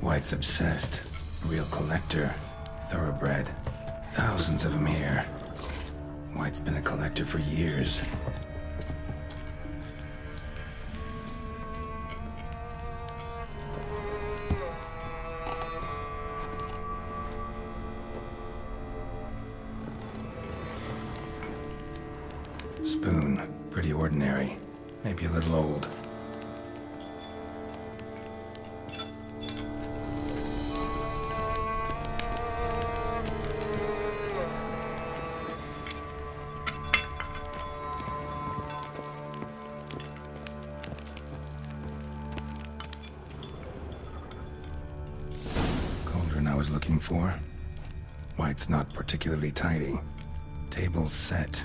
Wight's obsessed. Real collector. Thoroughbred. Thousands of them here. Wight's been a collector for years. Spoon. Pretty ordinary. Maybe a little old. I was looking for. Wight's not particularly tidy. Table's set.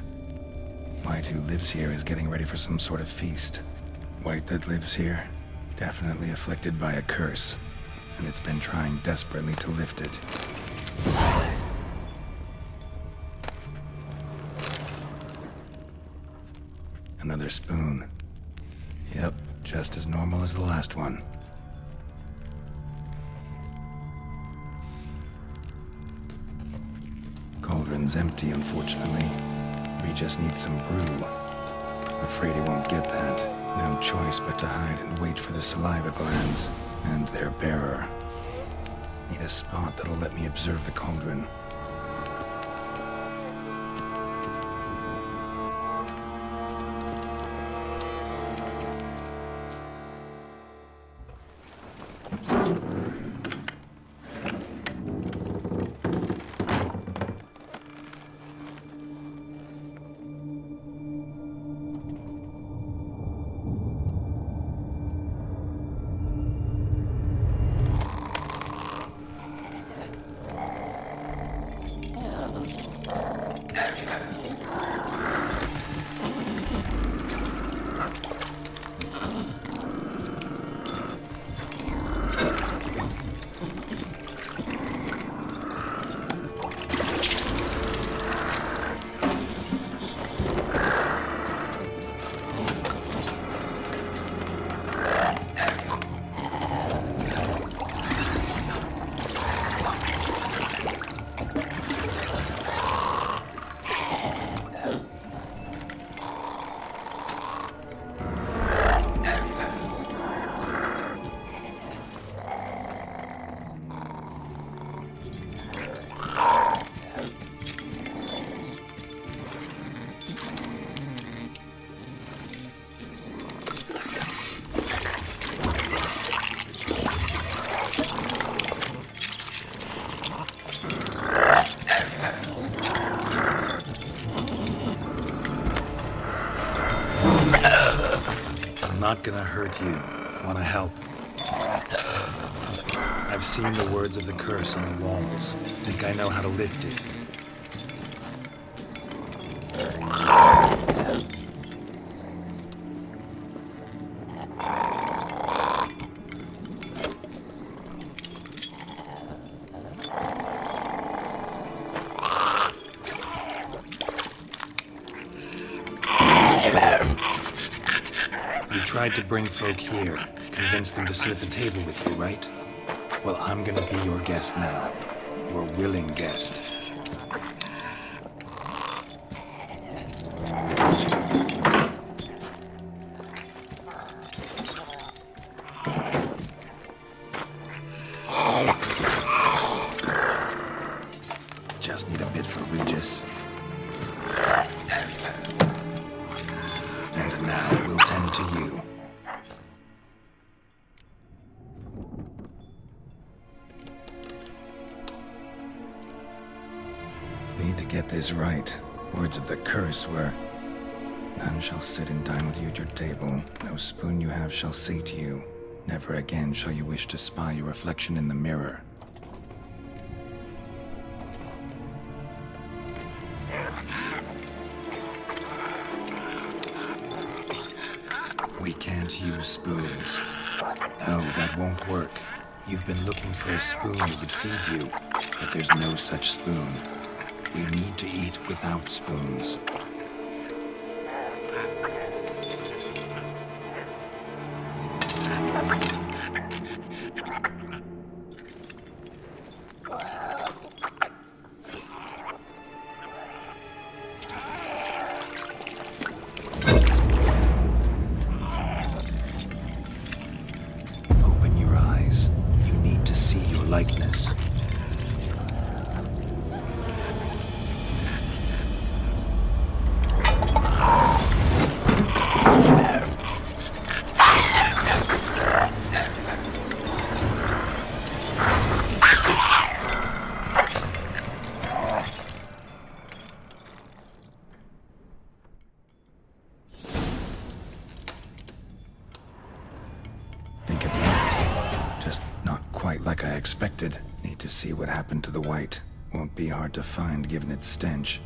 Wight, who lives here, is getting ready for some sort of feast. Wight that lives here, definitely afflicted by a curse, and it's been trying desperately to lift it. Another spoon. Yep, just as normal as the last one. Cauldron's empty, unfortunately. We just need some brew. Afraid he won't get that. No choice but to hide and wait for the saliva glands and their bearer. Need a spot that'll let me observe the cauldron. Not gonna hurt you. Wanna help? I've seen the words of the curse on the walls. Think I know how to lift it. Tried to bring folk here, convince them to sit at the table with you, right? Well, I'm gonna be your guest now. Your willing guest. Just need a bit for Regis. And now we'll tend to you. Need to get this right. Words of the curse were, none shall sit and dine with you at your table. No spoon you have shall sate you. Never again shall you wish to spy your reflection in the mirror. We can't use spoons. No, that won't work. You've been looking for a spoon that would feed you, but there's no such spoon. We need to eat without spoons. Open your eyes. You need to see your likeness. Think it worked. Just not quite like I expected. Need to see what happened to the Wight. Won't be hard to find given its stench.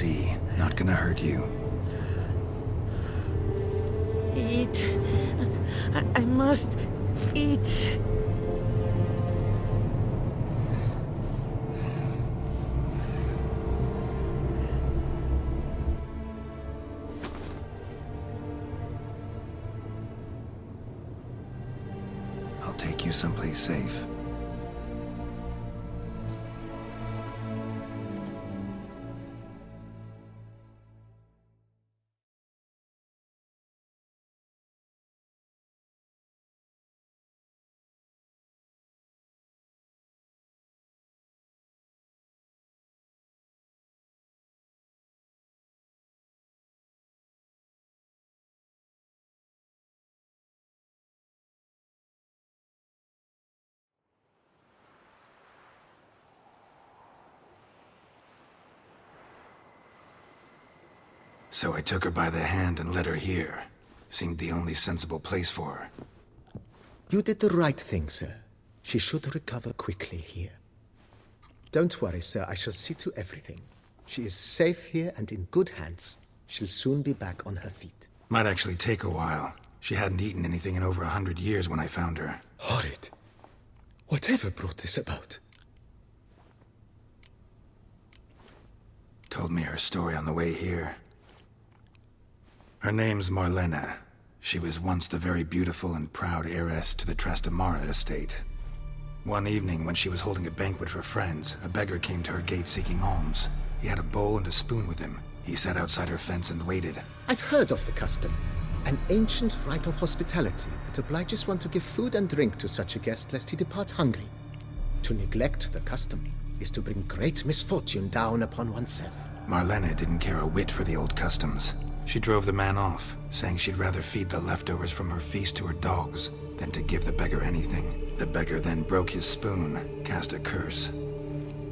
Easy. Not gonna hurt you. Eat. I must eat. I'll take you someplace safe. So I took her by the hand and led her here. Seemed the only sensible place for her. You did the right thing, sir. She should recover quickly here. Don't worry, sir. I shall see to everything. She is safe here and in good hands. She'll soon be back on her feet. Might actually take a while. She hadn't eaten anything in over 100 years when I found her. Horrid. Whatever brought this about? Told me her story on the way here. Her name's Marlena. She was once the very beautiful and proud heiress to the Trastamara estate. One evening, when she was holding a banquet for friends, a beggar came to her gate seeking alms. He had a bowl and a spoon with him. He sat outside her fence and waited. I've heard of the custom. An ancient rite of hospitality that obliges one to give food and drink to such a guest lest he depart hungry. To neglect the custom is to bring great misfortune down upon oneself. Marlena didn't care a whit for the old customs. She drove the man off, saying she'd rather feed the leftovers from her feast to her dogs than to give the beggar anything. The beggar then broke his spoon, cast a curse.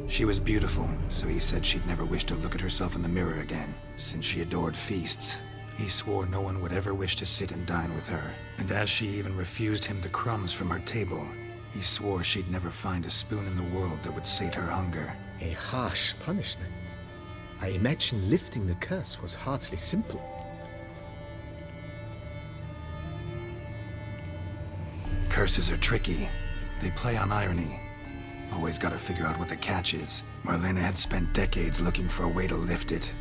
She was beautiful, so he said she'd never wish to look at herself in the mirror again. Since she adored feasts, he swore no one would ever wish to sit and dine with her. And as she even refused him the crumbs from her table, he swore she'd never find a spoon in the world that would sate her hunger. A harsh punishment. I imagine lifting the curse was hardly simple. Curses are tricky. They play on irony. Always gotta figure out what the catch is. Marlena had spent decades looking for a way to lift it.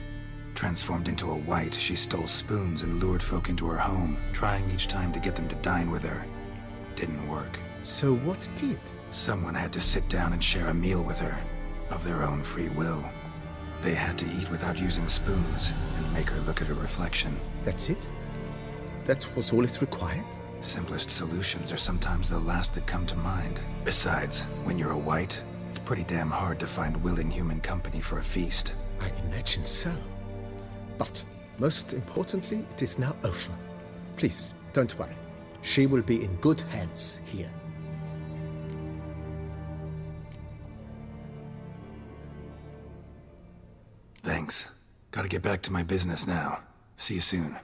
Transformed into a wight, she stole spoons and lured folk into her home, trying each time to get them to dine with her. Didn't work. So what did? Someone had to sit down and share a meal with her, of their own free will. They had to eat without using spoons, and make her look at her reflection. That's it? That was all it required? Simplest solutions are sometimes the last that come to mind. Besides, when you're a wight, it's pretty damn hard to find willing human company for a feast. I imagine so. But, most importantly, it is now over. Please, don't worry. She will be in good hands here. Thanks. Gotta get back to my business now. See you soon.